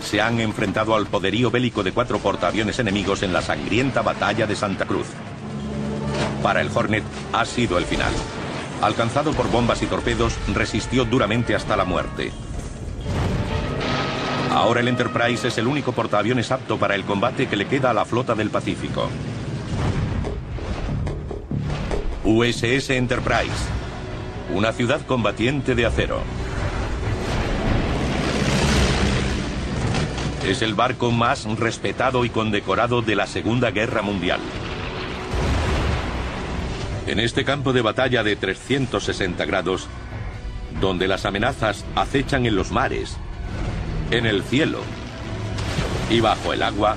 se han enfrentado al poderío bélico de 4 portaaviones enemigos en la sangrienta batalla de Santa Cruz. Para el Hornet ha sido el final. Alcanzado por bombas y torpedos, resistió duramente hasta la muerte. Ahora el Enterprise es el único portaaviones apto para el combate que le queda a la flota del Pacífico. USS Enterprise, una ciudad combatiente de acero. Es el barco más respetado y condecorado de la Segunda Guerra Mundial. En este campo de batalla de 360 grados, donde las amenazas acechan en los mares, en el cielo y bajo el agua,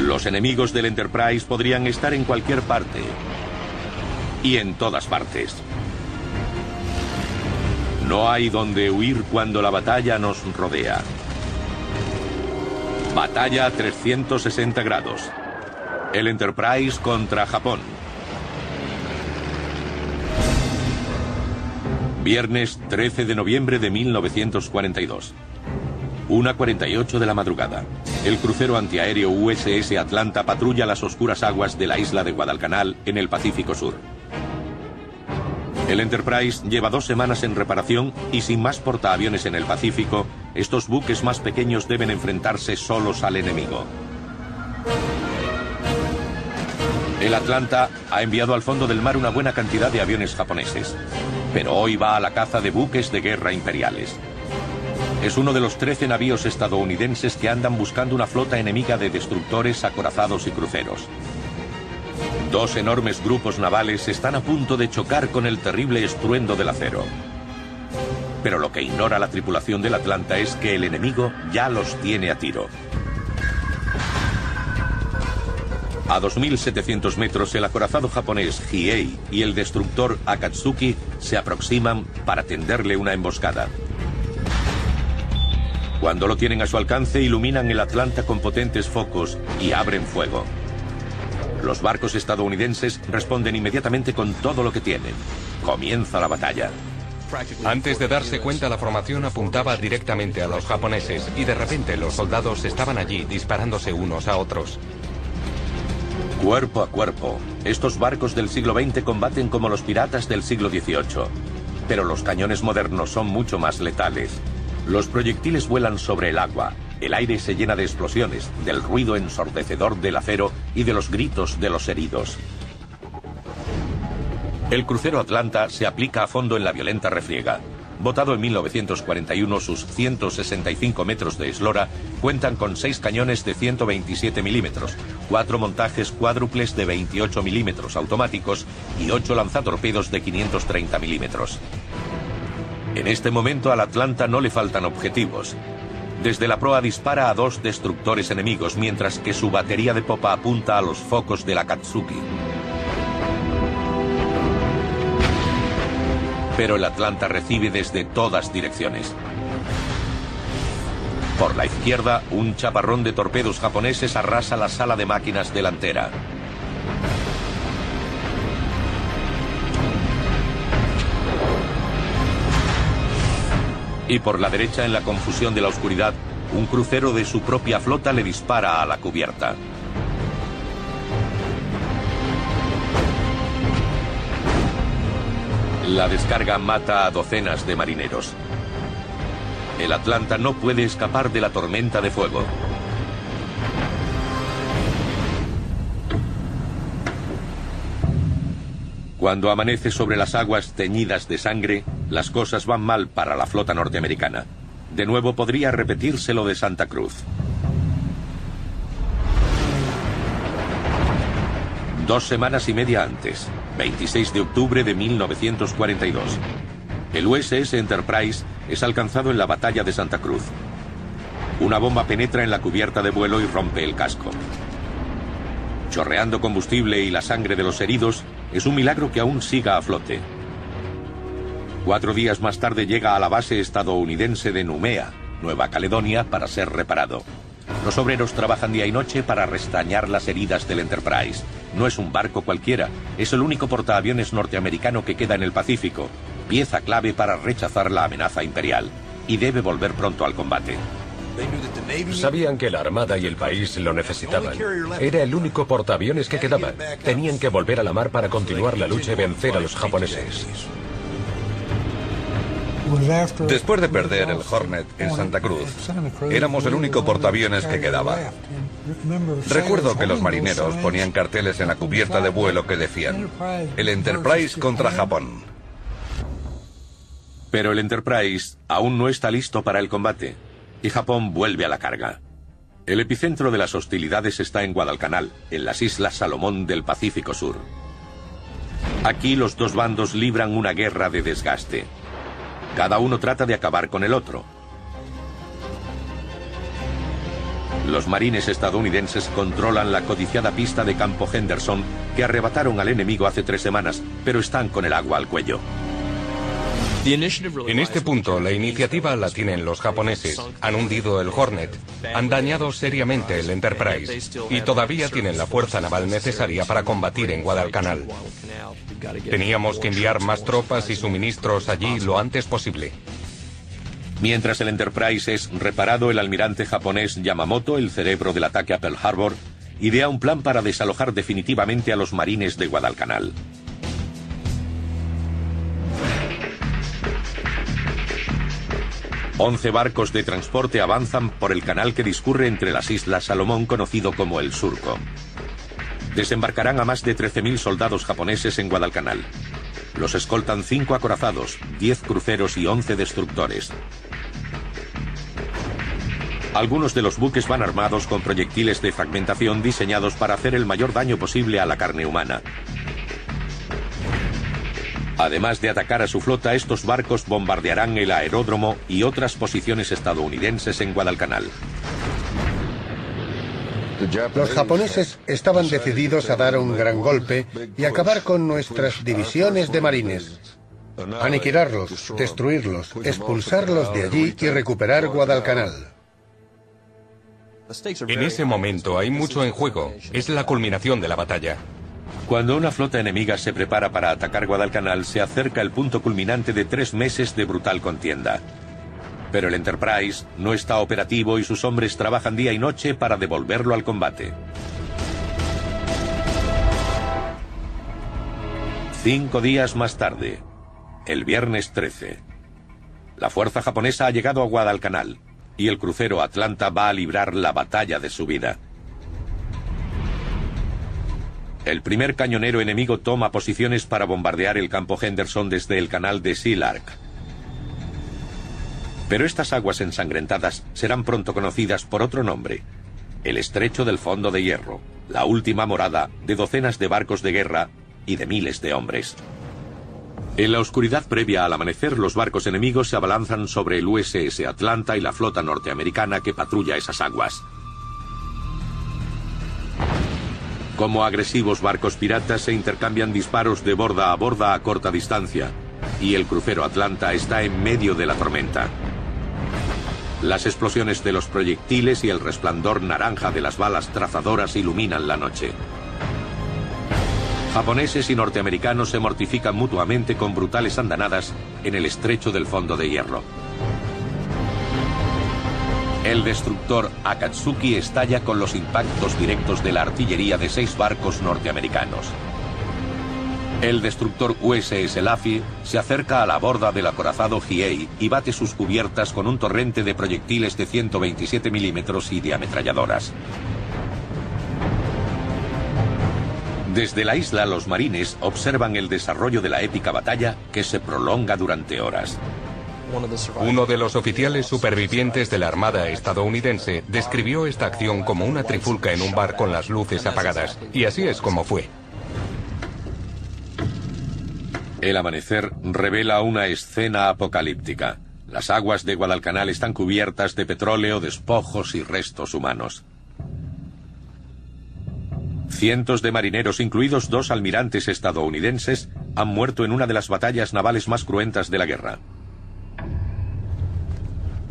los enemigos del Enterprise podrían estar en cualquier parte y en todas partes. No hay donde huir cuando la batalla nos rodea. Batalla a 360 grados. El Enterprise contra Japón. Viernes 13 de noviembre de 1942. 1:48 de la madrugada. El crucero antiaéreo USS Atlanta patrulla las oscuras aguas de la isla de Guadalcanal en el Pacífico Sur. El Enterprise lleva 2 semanas en reparación y sin más portaaviones en el Pacífico, estos buques más pequeños deben enfrentarse solos al enemigo. El Atlanta ha enviado al fondo del mar una buena cantidad de aviones japoneses, pero hoy va a la caza de buques de guerra imperiales. Es uno de los 13 navíos estadounidenses que andan buscando una flota enemiga de destructores, acorazados y cruceros. 2 enormes grupos navales están a punto de chocar con el terrible estruendo del acero. Pero lo que ignora la tripulación del Atlanta es que el enemigo ya los tiene a tiro. A 2.700 metros, el acorazado japonés Hiei y el destructor Akatsuki se aproximan para tenderle una emboscada. Cuando lo tienen a su alcance, iluminan el Atlanta con potentes focos y abren fuego. Los barcos estadounidenses responden inmediatamente con todo lo que tienen. Comienza la batalla. Antes de darse cuenta, la formación apuntaba directamente a los japoneses y de repente los soldados estaban allí disparándose unos a otros. Cuerpo a cuerpo, estos barcos del siglo XX combaten como los piratas del siglo XVIII. Pero los cañones modernos son mucho más letales. Los proyectiles vuelan sobre el agua. El aire se llena de explosiones, del ruido ensordecedor del acero y de los gritos de los heridos. El crucero Atlanta se aplica a fondo en la violenta refriega. Botado en 1941, sus 165 metros de eslora cuentan con 6 cañones de 127 milímetros, 4 montajes cuádruples de 28 milímetros automáticos y 8 lanzatorpedos de 530 milímetros. En este momento al Atlanta no le faltan objetivos. Desde la proa dispara a 2 destructores enemigos, mientras que su batería de popa apunta a los focos del Akatsuki. Pero el Atlanta recibe desde todas direcciones. Por la izquierda, un chaparrón de torpedos japoneses arrasa la sala de máquinas delantera. Y por la derecha, en la confusión de la oscuridad, un crucero de su propia flota le dispara a la cubierta. La descarga mata a docenas de marineros. El Atlanta no puede escapar de la tormenta de fuego. Cuando amanece sobre las aguas teñidas de sangre, las cosas van mal para la flota norteamericana. De nuevo podría repetirse lo de Santa Cruz. 2 semanas y media antes, 26 de octubre de 1942. El USS Enterprise es alcanzado en la batalla de Santa Cruz. Una bomba penetra en la cubierta de vuelo y rompe el casco. Chorreando combustible y la sangre de los heridos, es un milagro que aún siga a flote. 4 días más tarde llega a la base estadounidense de Noumea, Nueva Caledonia, para ser reparado. Los obreros trabajan día y noche para restañar las heridas del Enterprise. No es un barco cualquiera, es el único portaaviones norteamericano que queda en el Pacífico, pieza clave para rechazar la amenaza imperial. y debe volver pronto al combate. Sabían que la Armada y el país lo necesitaban. Era el único portaaviones que quedaba. Tenían que volver a la mar para continuar la lucha y vencer a los japoneses. Después de perder el Hornet en Santa Cruz, éramos el único portaaviones que quedaba. Recuerdo que los marineros ponían carteles en la cubierta de vuelo que decían: el Enterprise contra Japón. Pero el Enterprise aún no está listo para el combate, y Japón vuelve a la carga. El epicentro de las hostilidades está en Guadalcanal, en las Islas Salomón del Pacífico Sur. Aquí los dos bandos libran una guerra de desgaste. Cada uno trata de acabar con el otro. Los marines estadounidenses controlan la codiciada pista de Campo Henderson que arrebataron al enemigo hace 3 semanas, pero están con el agua al cuello. En este punto, la iniciativa la tienen los japoneses. Han hundido el Hornet, han dañado seriamente el Enterprise y todavía tienen la fuerza naval necesaria para combatir en Guadalcanal. Teníamos que enviar más tropas y suministros allí lo antes posible. Mientras el Enterprise es reparado, el almirante japonés Yamamoto, el cerebro del ataque a Pearl Harbor, idea un plan para desalojar definitivamente a los marines de Guadalcanal. Once barcos de transporte avanzan por el canal que discurre entre las Islas Salomón, conocido como el Surco. Desembarcarán a más de 13.000 soldados japoneses en Guadalcanal. Los escoltan 5 acorazados, 10 cruceros y 11 destructores. Algunos de los buques van armados con proyectiles de fragmentación diseñados para hacer el mayor daño posible a la carne humana. Además de atacar a su flota, estos barcos bombardearán el aeródromo y otras posiciones estadounidenses en Guadalcanal. Los japoneses estaban decididos a dar un gran golpe y acabar con nuestras divisiones de marines. Aniquilarlos, destruirlos, expulsarlos de allí y recuperar Guadalcanal. En ese momento hay mucho en juego. Es la culminación de la batalla. Cuando una flota enemiga se prepara para atacar Guadalcanal, se acerca el punto culminante de 3 meses de brutal contienda. Pero el Enterprise no está operativo y sus hombres trabajan día y noche para devolverlo al combate. 5 días más tarde, el viernes 13, la fuerza japonesa ha llegado a Guadalcanal y el crucero Atlanta va a librar la batalla de su vida. El primer cañonero enemigo toma posiciones para bombardear el campo Henderson desde el canal de Sea Lark. Pero estas aguas ensangrentadas serán pronto conocidas por otro nombre: el Estrecho del Fondo de Hierro, la última morada de docenas de barcos de guerra y de miles de hombres. En la oscuridad previa al amanecer, los barcos enemigos se abalanzan sobre el USS Atlanta y la flota norteamericana que patrulla esas aguas. Como agresivos barcos piratas se intercambian disparos de borda a corta distancia, y el crucero Atlanta está en medio de la tormenta. Las explosiones de los proyectiles y el resplandor naranja de las balas trazadoras iluminan la noche. Japoneses y norteamericanos se mortifican mutuamente con brutales andanadas en el Estrecho del Fondo de Hierro. El destructor Akatsuki estalla con los impactos directos de la artillería de 6 barcos norteamericanos. El destructor USS Laffey se acerca a la borda del acorazado Hiei y bate sus cubiertas con un torrente de proyectiles de 127 milímetros y de ametralladoras. Desde la isla, los marines observan el desarrollo de la épica batalla que se prolonga durante horas. Uno de los oficiales supervivientes de la Armada estadounidense describió esta acción como una trifulca en un bar con las luces apagadas, y así es como fue. El amanecer revela una escena apocalíptica. Las aguas de Guadalcanal están cubiertas de petróleo, despojos y restos humanos. Cientos de marineros, incluidos 2 almirantes estadounidenses, han muerto en una de las batallas navales más cruentas de la guerra.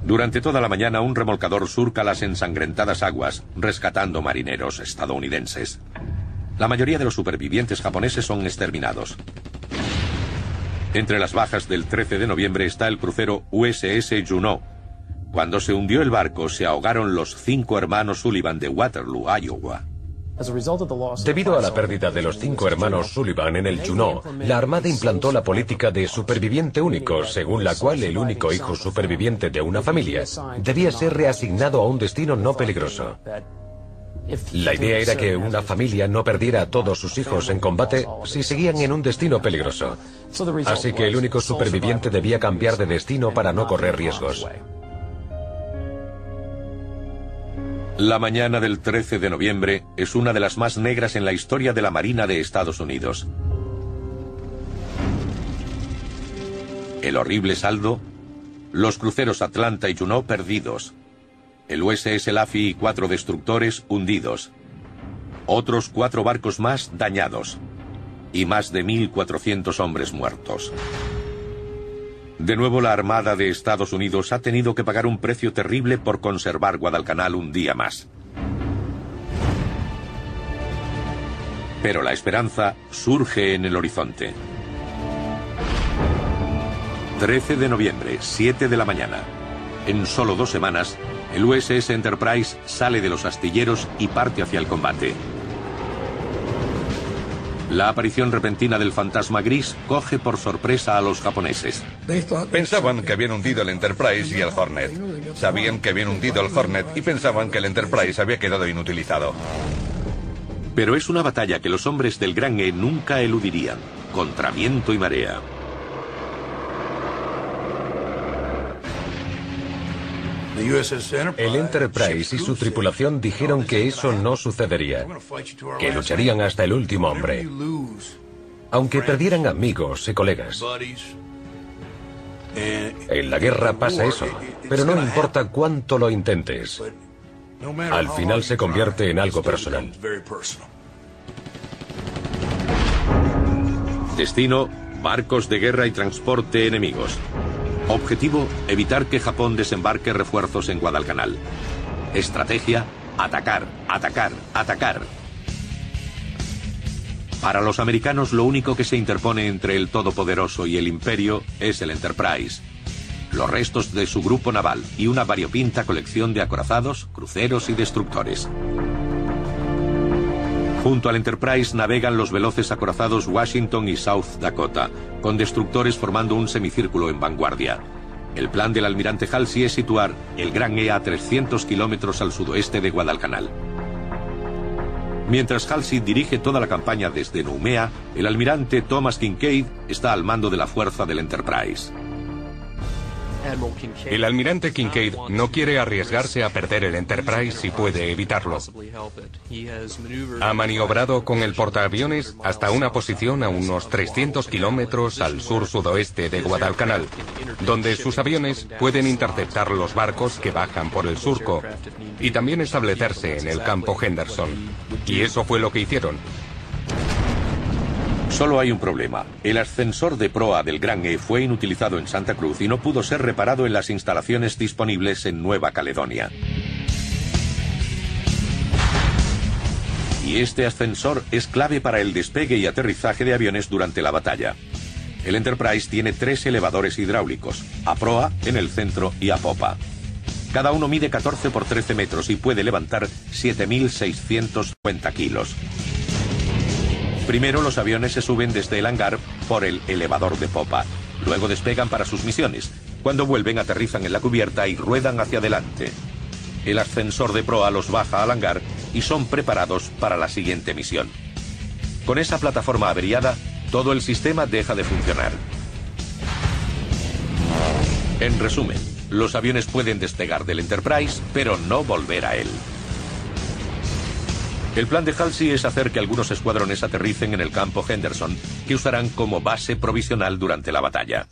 Durante toda la mañana, un remolcador surca las ensangrentadas aguas, rescatando marineros estadounidenses. La mayoría de los supervivientes japoneses son exterminados. Entre las bajas del 13 de noviembre está el crucero USS Juno, Cuando se hundió el barco, se ahogaron los 5 hermanos Sullivan de Waterloo, Iowa. Debido a la pérdida de los 5 hermanos Sullivan en el Juneau, la Armada implantó la política de superviviente único, según la cual el único hijo superviviente de una familia debía ser reasignado a un destino no peligroso. La idea era que una familia no perdiera a todos sus hijos en combate si seguían en un destino peligroso. Así que el único superviviente debía cambiar de destino para no correr riesgos. La mañana del 13 de noviembre es una de las más negras en la historia de la Marina de Estados Unidos. El horrible saldo: los cruceros Atlanta y Juneau perdidos, el USS Laffey y 4 destructores hundidos, otros 4 barcos más dañados y más de 1.400 hombres muertos. De nuevo, la Armada de Estados Unidos ha tenido que pagar un precio terrible por conservar Guadalcanal un día más. Pero la esperanza surge en el horizonte. 13 de noviembre, 7 de la mañana. En solo 2 semanas, el USS Enterprise sale de los astilleros y parte hacia el combate. La aparición repentina del fantasma gris coge por sorpresa a los japoneses. Pensaban que habían hundido el Enterprise y el Hornet. Sabían que habían hundido el Hornet y pensaban que el Enterprise había quedado inutilizado. Pero es una batalla que los hombres del Gran E nunca eludirían, contra viento y marea. El Enterprise y su tripulación dijeron que eso no sucedería, que lucharían hasta el último hombre, aunque perdieran amigos y colegas. En la guerra pasa eso, pero no importa cuánto lo intentes, al final se convierte en algo personal. Destino: barcos de guerra y transporte enemigos. Objetivo: evitar que Japón desembarque refuerzos en Guadalcanal. Estrategia: atacar, atacar, atacar. Para los americanos, lo único que se interpone entre el Todopoderoso y el Imperio es el Enterprise, los restos de su grupo naval y una variopinta colección de acorazados, cruceros y destructores. Junto al Enterprise navegan los veloces acorazados Washington y South Dakota, con destructores formando un semicírculo en vanguardia. El plan del almirante Halsey es situar el Gran E a 300 kilómetros al sudoeste de Guadalcanal. Mientras Halsey dirige toda la campaña desde Noumea, el almirante Thomas Kinkaid está al mando de la fuerza del Enterprise. El almirante Kinkaid no quiere arriesgarse a perder el Enterprise si puede evitarlo. Ha maniobrado con el portaaviones hasta una posición a unos 300 kilómetros al sur-sudoeste de Guadalcanal, donde sus aviones pueden interceptar los barcos que bajan por el surco y también establecerse en el campo Henderson. Y eso fue lo que hicieron. Solo hay un problema. El ascensor de proa del Gran E fue inutilizado en Santa Cruz y no pudo ser reparado en las instalaciones disponibles en Nueva Caledonia. Y este ascensor es clave para el despegue y aterrizaje de aviones durante la batalla. El Enterprise tiene 3 elevadores hidráulicos, a proa, en el centro y a popa. Cada uno mide 14 por 13 metros y puede levantar 7.650 kilos. Primero los aviones se suben desde el hangar por el elevador de popa. Luego despegan para sus misiones. Cuando vuelven, aterrizan en la cubierta y ruedan hacia adelante. El ascensor de proa los baja al hangar y son preparados para la siguiente misión. Con esa plataforma averiada, todo el sistema deja de funcionar. En resumen, los aviones pueden despegar del Enterprise, pero no volver a él. El plan de Halsey es hacer que algunos escuadrones aterricen en el campo Henderson, que usarán como base provisional durante la batalla.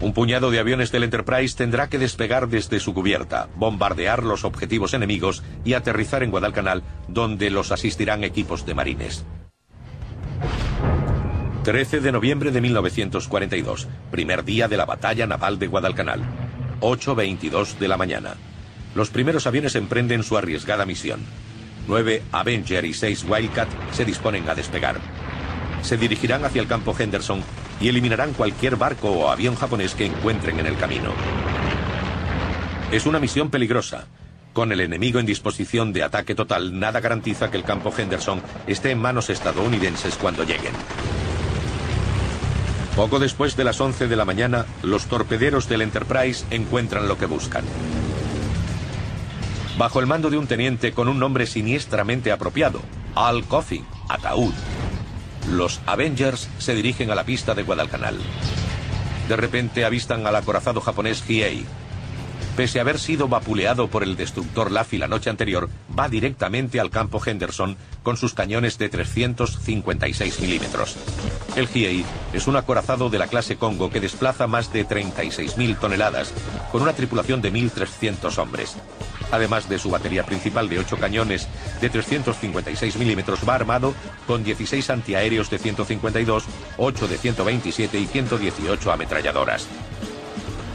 Un puñado de aviones del Enterprise tendrá que despegar desde su cubierta, bombardear los objetivos enemigos y aterrizar en Guadalcanal, donde los asistirán equipos de marines. 13 de noviembre de 1942, primer día de la batalla naval de Guadalcanal, 8:22 de la mañana. Los primeros aviones emprenden su arriesgada misión. 9 Avenger y 6 Wildcat se disponen a despegar. Se dirigirán hacia el campo Henderson y eliminarán cualquier barco o avión japonés que encuentren en el camino. Es una misión peligrosa. Con el enemigo en disposición de ataque total, nada garantiza que el campo Henderson esté en manos estadounidenses cuando lleguen. Poco después de las 11 de la mañana, los torpederos del Enterprise encuentran lo que buscan. Bajo el mando de un teniente con un nombre siniestramente apropiado, Al Coffin, Ataúd, los Avengers se dirigen a la pista de Guadalcanal. De repente avistan al acorazado japonés Hiei. Pese a haber sido vapuleado por el destructor Laffy la noche anterior, va directamente al campo Henderson con sus cañones de 356 milímetros. El Hiei es un acorazado de la clase Congo que desplaza más de 36.000 toneladas, con una tripulación de 1.300 hombres. Además de su batería principal de 8 cañones de 356 milímetros, va armado con 16 antiaéreos de 152, 8 de 127 y 118 ametralladoras.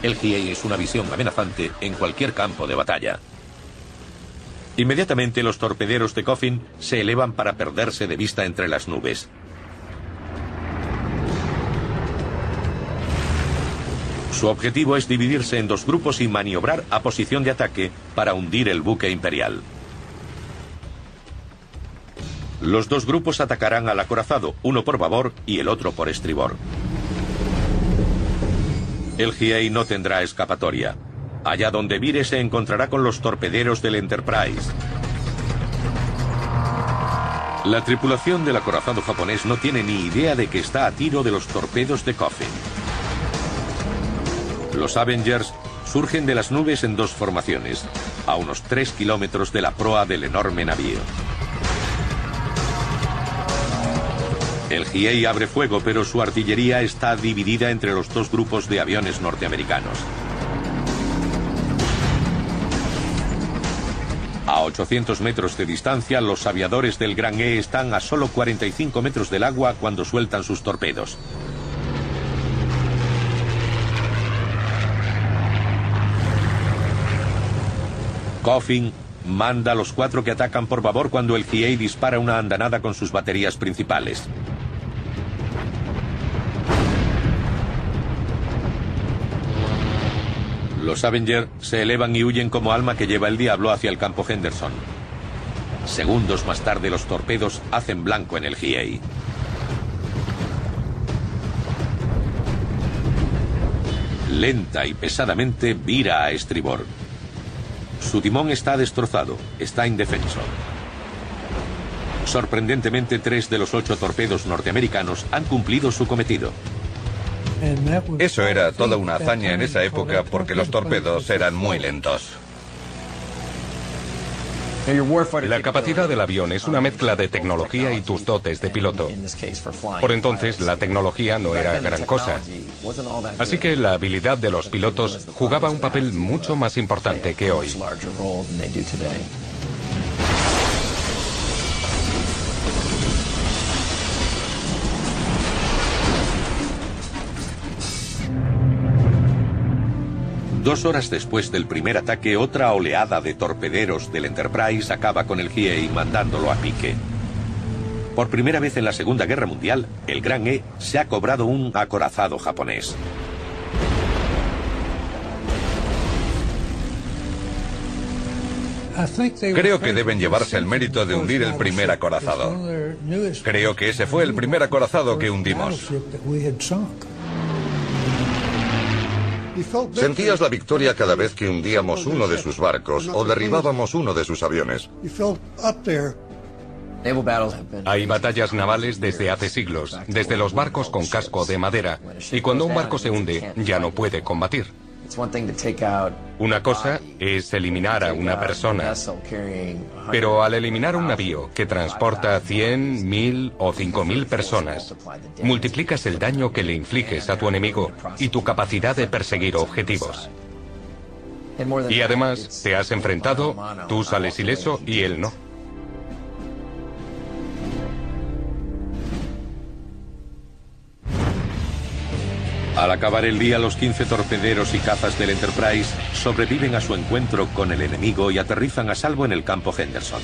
El Hiei es una visión amenazante en cualquier campo de batalla. Inmediatamente los torpederos de Coffin se elevan para perderse de vista entre las nubes. Su objetivo es dividirse en dos grupos y maniobrar a posición de ataque para hundir el buque imperial. Los dos grupos atacarán al acorazado, uno por babor y el otro por estribor. El Hiei no tendrá escapatoria. Allá donde vire se encontrará con los torpederos del Enterprise. La tripulación del acorazado japonés no tiene ni idea de que está a tiro de los torpedos de Coffin. Los Avengers surgen de las nubes en dos formaciones, a unos 3 kilómetros de la proa del enorme navío. El Hiei abre fuego, pero su artillería está dividida entre los dos grupos de aviones norteamericanos. A 800 metros de distancia, los aviadores del Gran E están a solo 45 metros del agua cuando sueltan sus torpedos. Coffin manda a los 4 que atacan por babor cuando el Hiei dispara una andanada con sus baterías principales. Los Avengers se elevan y huyen como alma que lleva el diablo hacia el campo Henderson. Segundos más tarde los torpedos hacen blanco en el Hiei. Lenta y pesadamente vira a estribor. Su timón está destrozado, está indefenso. Sorprendentemente, 3 de los 8 torpedos norteamericanos han cumplido su cometido. Eso era toda una hazaña en esa época porque los torpedos eran muy lentos. La capacidad del avión es una mezcla de tecnología y tus dotes de piloto. Por entonces, la tecnología no era gran cosa. Así que la habilidad de los pilotos jugaba un papel mucho más importante que hoy. Dos horas después del primer ataque, otra oleada de torpederos del Enterprise acaba con el Hiei mandándolo a pique. Por primera vez en la Segunda Guerra Mundial, el Gran E se ha cobrado un acorazado japonés. Creo que deben llevarse el mérito de hundir el primer acorazado. Creo que ese fue el primer acorazado que hundimos. Sentías la victoria cada vez que hundíamos uno de sus barcos o derribábamos uno de sus aviones. Hay batallas navales desde hace siglos, desde los barcos con casco de madera, y cuando un barco se hunde, ya no puede combatir. Una cosa es eliminar a una persona, pero al eliminar un navío que transporta 100, 1000 o 5000 personas, multiplicas el daño que le infliges a tu enemigo y tu capacidad de perseguir objetivos. Y además, te has enfrentado, tú sales ileso y él no. Al acabar el día, los 15 torpederos y cazas del Enterprise sobreviven a su encuentro con el enemigo y aterrizan a salvo en el campo Henderson.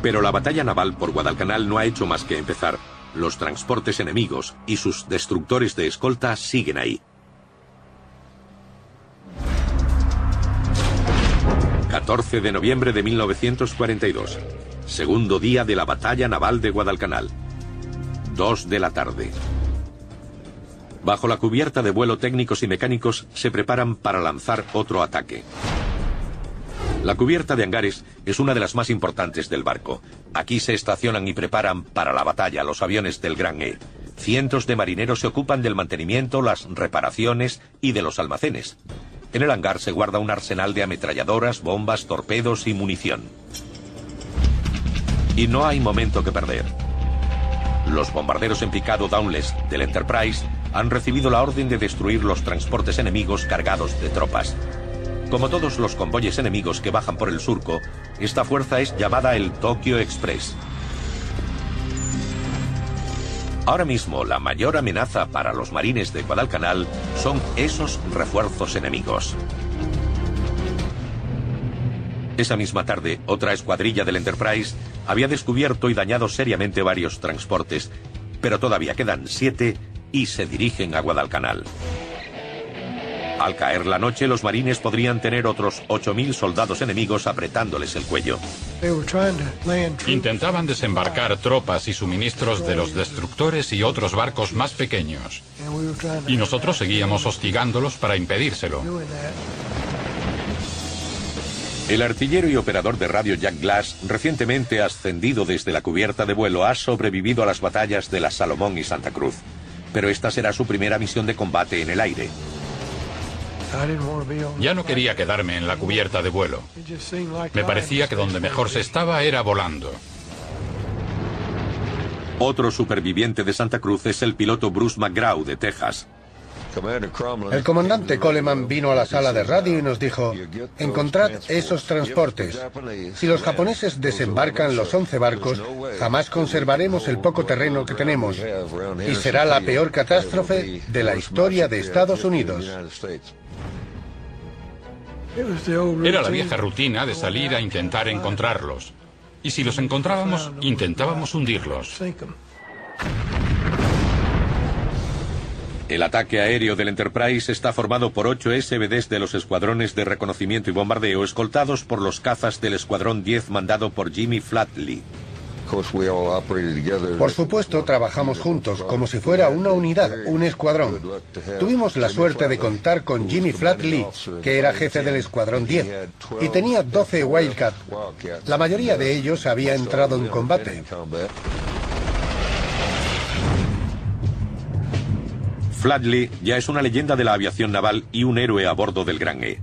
Pero la batalla naval por Guadalcanal no ha hecho más que empezar. Los transportes enemigos y sus destructores de escolta siguen ahí. 14 de noviembre de 1942. Segundo día de la batalla naval de Guadalcanal. 2 de la tarde. Bajo la cubierta de vuelo, técnicos y mecánicos se preparan para lanzar otro ataque. La cubierta de hangares es una de las más importantes del barco. Aquí se estacionan y preparan para la batalla los aviones del Gran E. Cientos de marineros se ocupan del mantenimiento, las reparaciones y de los almacenes. En el hangar se guarda un arsenal de ametralladoras, bombas, torpedos y munición. Y no hay momento que perder. Los bombarderos en picado Dauntless del Enterprise han recibido la orden de destruir los transportes enemigos cargados de tropas. Como todos los convoyes enemigos que bajan por el surco, esta fuerza es llamada el Tokyo Express. Ahora mismo, la mayor amenaza para los marines de Guadalcanal son esos refuerzos enemigos. Esa misma tarde, otra escuadrilla del Enterprise había descubierto y dañado seriamente varios transportes, pero todavía quedan 7 y se dirigen a Guadalcanal. Al caer la noche, los marines podrían tener otros 8.000 soldados enemigos apretándoles el cuello. Intentaban desembarcar tropas y suministros de los destructores y otros barcos más pequeños. Y nosotros seguíamos hostigándolos para impedírselo. El artillero y operador de radio Jack Glass, recientemente ascendido desde la cubierta de vuelo, ha sobrevivido a las batallas de la Salomón y Santa Cruz. Pero esta será su primera misión de combate en el aire. Ya no quería quedarme en la cubierta de vuelo. Me parecía que donde mejor se estaba era volando. Otro superviviente de Santa Cruz es el piloto Bruce McGraw de Texas. El comandante Coleman vino a la sala de radio y nos dijo: encontrad esos transportes. Si los japoneses desembarcan los 11 barcos, jamás conservaremos el poco terreno que tenemos, y será la peor catástrofe de la historia de Estados Unidos. Era la vieja rutina de salir a intentar encontrarlos. Y si los encontrábamos, intentábamos hundirlos. El ataque aéreo del Enterprise está formado por 8 SBDs de los escuadrones de reconocimiento y bombardeo, escoltados por los cazas del escuadrón 10 mandado por Jimmy Flatley. Por supuesto, trabajamos juntos, como si fuera una unidad, un escuadrón. Tuvimos la suerte de contar con Jimmy Flatley, que era jefe del escuadrón 10, y tenía 12 Wildcat. La mayoría de ellos había entrado en combate. Flatley ya es una leyenda de la aviación naval y un héroe a bordo del Gran E.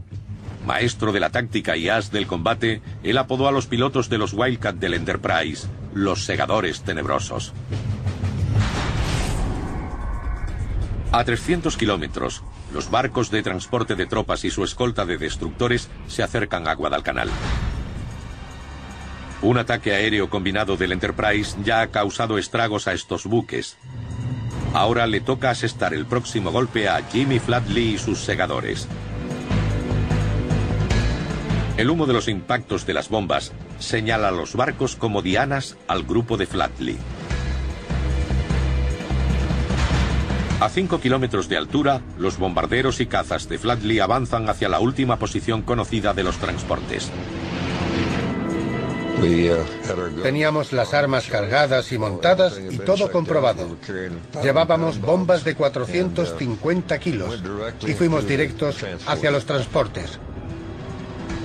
Maestro de la táctica y as del combate, él apodó a los pilotos de los Wildcat del Enterprise los segadores tenebrosos. A 300 kilómetros, los barcos de transporte de tropas y su escolta de destructores se acercan a Guadalcanal. Un ataque aéreo combinado del Enterprise ya ha causado estragos a estos buques. Ahora le toca asestar el próximo golpe a Jimmy Flatley y sus segadores. El humo de los impactos de las bombas señala a los barcos como dianas al grupo de Flatley. A 5 kilómetros de altura, los bombarderos y cazas de Flatley avanzan hacia la última posición conocida de los transportes. Teníamos las armas cargadas y montadas y todo comprobado. Llevábamos bombas de 450 kilos y fuimos directos hacia los transportes.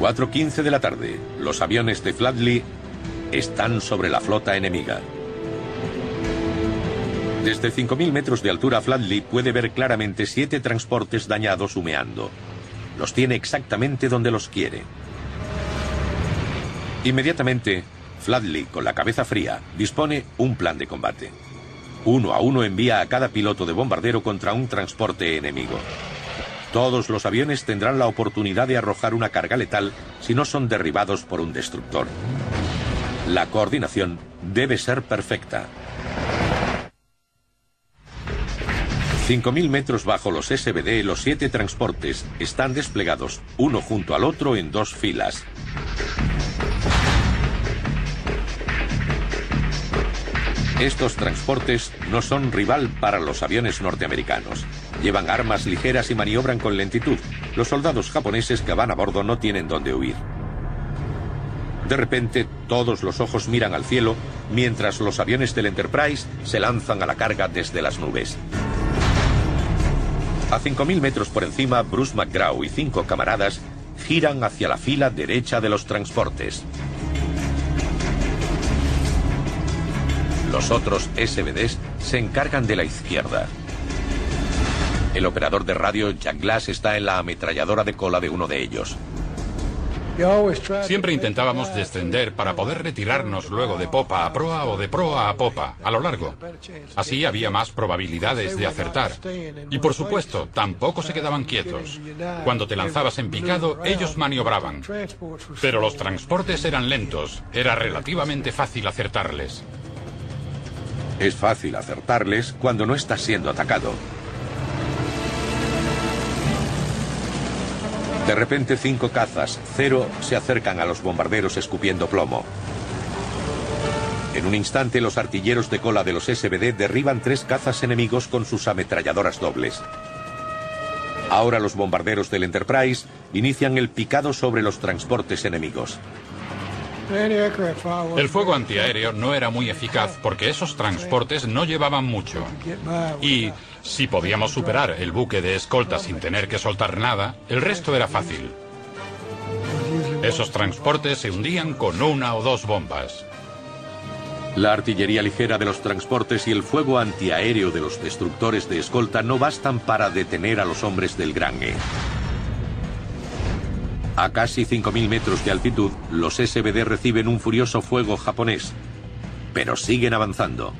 4:15 de la tarde. Los aviones de Flatley están sobre la flota enemiga. Desde 5.000 metros de altura, Flatley puede ver claramente 7 transportes dañados humeando. Los tiene exactamente donde los quiere. Inmediatamente, Flatley, con la cabeza fría, dispone un plan de combate. 1 a 1 envía a cada piloto de bombardero contra un transporte enemigo. Todos los aviones tendrán la oportunidad de arrojar una carga letal si no son derribados por un destructor. La coordinación debe ser perfecta. 5.000 metros bajo los SBD, los 7 transportes están desplegados, uno junto al otro en 2 filas. Estos transportes no son rival para los aviones norteamericanos. Llevan armas ligeras y maniobran con lentitud. Los soldados japoneses que van a bordo no tienen dónde huir. De repente, todos los ojos miran al cielo, mientras los aviones del Enterprise se lanzan a la carga desde las nubes. A 5.000 metros por encima, Bruce McGraw y 5 camaradas giran hacia la fila derecha de los transportes. Los otros SBDs se encargan de la izquierda. El operador de radio, Jack Glass, está en la ametralladora de cola de uno de ellos. Siempre intentábamos descender para poder retirarnos luego de popa a proa o de proa a popa, a lo largo. Así había más probabilidades de acertar. Y por supuesto, tampoco se quedaban quietos. Cuando te lanzabas en picado, ellos maniobraban. Pero los transportes eran lentos. Era relativamente fácil acertarles. Es fácil acertarles cuando no estás siendo atacado. De repente 5 cazas, 0, se acercan a los bombarderos escupiendo plomo. En un instante los artilleros de cola de los SBD derriban 3 cazas enemigos con sus ametralladoras dobles. Ahora los bombarderos del Enterprise inician el picado sobre los transportes enemigos. El fuego antiaéreo no era muy eficaz porque esos transportes no llevaban mucho. Y si podíamos superar el buque de escolta sin tener que soltar nada, el resto era fácil. Esos transportes se hundían con 1 o 2 bombas. La artillería ligera de los transportes y el fuego antiaéreo de los destructores de escolta no bastan para detener a los hombres del Gran E. A casi 5.000 metros de altitud, los SBD reciben un furioso fuego japonés, pero siguen avanzando.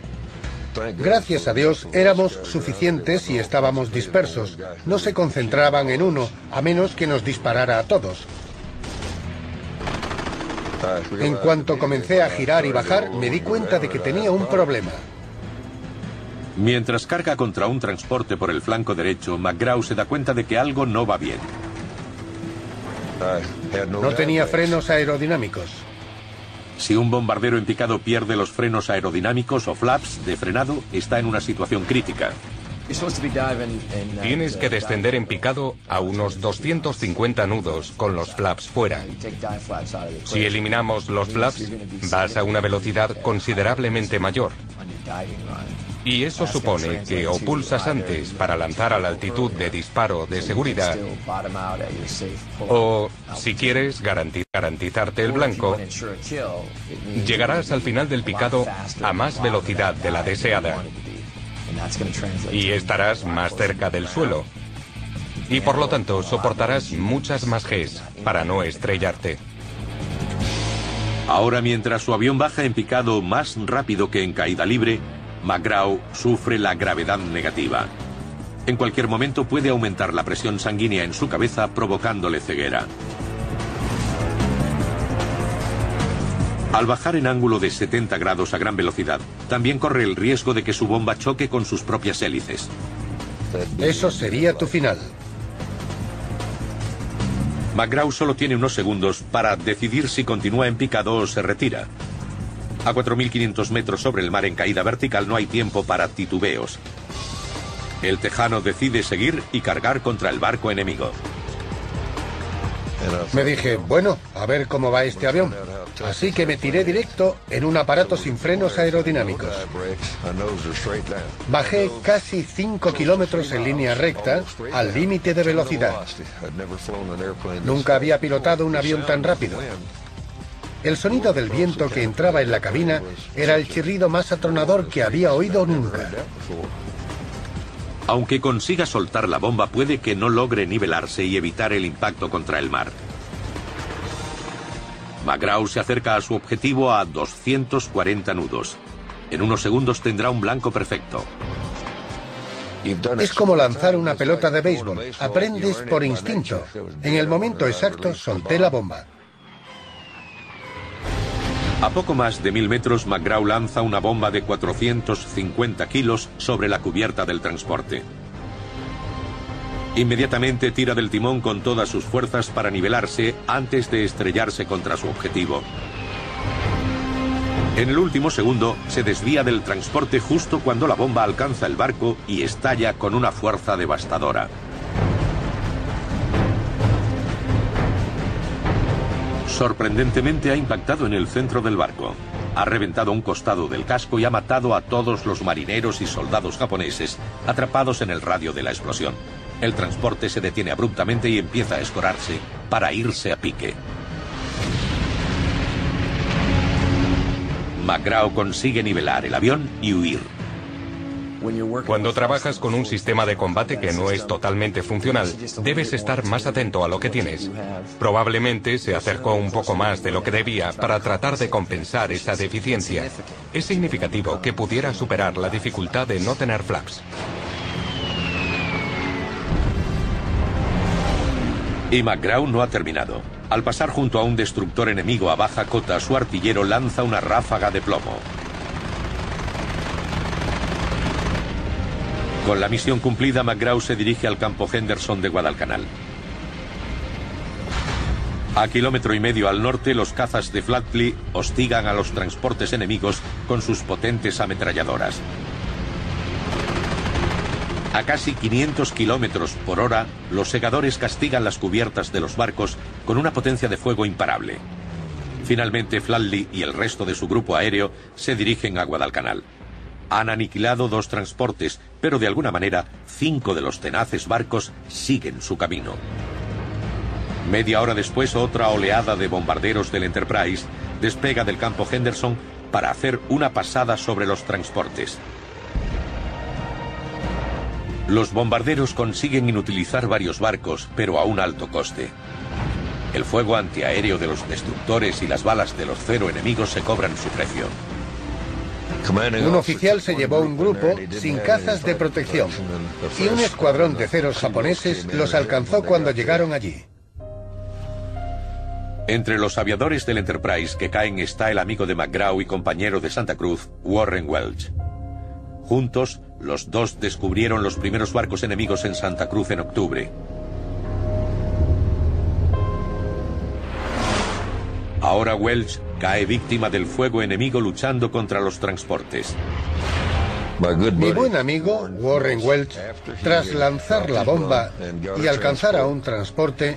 Gracias a Dios éramos suficientes y estábamos dispersos. No se concentraban en uno, a menos que nos disparara a todos. En cuanto comencé a girar y bajar, me di cuenta de que tenía un problema. Mientras carga contra un transporte por el flanco derecho, McGraw se da cuenta de que algo no va bien. No tenía frenos aerodinámicos. Si un bombardero en picado pierde los frenos aerodinámicos o flaps de frenado, está en una situación crítica. Tienes que descender en picado a unos 250 nudos con los flaps fuera. Si eliminamos los flaps, vas a una velocidad considerablemente mayor. Y eso supone que o pulsas antes para lanzar a la altitud de disparo de seguridad, o, si quieres garantizarte el blanco, llegarás al final del picado a más velocidad de la deseada. Y estarás más cerca del suelo. Y por lo tanto soportarás muchas más Gs para no estrellarte. Ahora, mientras su avión baja en picado más rápido que en caída libre, McGraw sufre la gravedad negativa. En cualquier momento puede aumentar la presión sanguínea en su cabeza, provocándole ceguera. Al bajar en ángulo de 70 grados a gran velocidad, también corre el riesgo de que su bomba choque con sus propias hélices. Eso sería tu final. McGraw solo tiene unos segundos para decidir si continúa en picado o se retira. A 4.500 metros sobre el mar en caída vertical no hay tiempo para titubeos. El tejano decide seguir y cargar contra el barco enemigo. Me dije, bueno, a ver cómo va este avión. Así que me tiré directo en un aparato sin frenos aerodinámicos. Bajé casi 5 kilómetros en línea recta, al límite de velocidad. Nunca había pilotado un avión tan rápido. El sonido del viento que entraba en la cabina era el chirrido más atronador que había oído nunca. Aunque consiga soltar la bomba, puede que no logre nivelarse y evitar el impacto contra el mar. McGraw se acerca a su objetivo a 240 nudos. En unos segundos tendrá un blanco perfecto. Es como lanzar una pelota de béisbol. Aprendes por instinto. En el momento exacto solté la bomba. A poco más de 1.000 metros, McGraw lanza una bomba de 450 kilos sobre la cubierta del transporte. Inmediatamente tira del timón con todas sus fuerzas para nivelarse antes de estrellarse contra su objetivo. En el último segundo, se desvía del transporte justo cuando la bomba alcanza el barco y estalla con una fuerza devastadora. Sorprendentemente ha impactado en el centro del barco. Ha reventado un costado del casco y ha matado a todos los marineros y soldados japoneses atrapados en el radio de la explosión. El transporte se detiene abruptamente y empieza a escorarse para irse a pique. McGraw consigue nivelar el avión y huir. Cuando trabajas con un sistema de combate que no es totalmente funcional, debes estar más atento a lo que tienes. Probablemente se acercó un poco más de lo que debía para tratar de compensar esa deficiencia. Es significativo que pudiera superar la dificultad de no tener flaps. Y McGraw no ha terminado. Al pasar junto a un destructor enemigo a baja cota, su artillero lanza una ráfaga de plomo. Con la misión cumplida, McGraw se dirige al campo Henderson de Guadalcanal. A 1,5 kilómetros al norte, los cazas de Flatley hostigan a los transportes enemigos con sus potentes ametralladoras. A casi 500 kilómetros por hora, los segadores castigan las cubiertas de los barcos con una potencia de fuego imparable. Finalmente, Flatley y el resto de su grupo aéreo se dirigen a Guadalcanal. Han aniquilado 2 transportes, pero de alguna manera 5 de los tenaces barcos siguen su camino. Media hora después, otra oleada de bombarderos del Enterprise despega del campo Henderson para hacer una pasada sobre los transportes. Los bombarderos consiguen inutilizar varios barcos, pero a un alto coste. El fuego antiaéreo de los destructores y las balas de los Zero enemigos se cobran su precio. Un oficial se llevó un grupo sin cazas de protección y un escuadrón de Zeros japoneses los alcanzó cuando llegaron allí. Entre los aviadores del Enterprise que caen está el amigo de McGraw y compañero de Santa Cruz, Warren Welch. Juntos, los dos descubrieron los primeros barcos enemigos en Santa Cruz en octubre. Ahora Welch cae víctima del fuego enemigo luchando contra los transportes. Mi buen amigo, Warren Welch, tras lanzar la bomba y alcanzar a un transporte,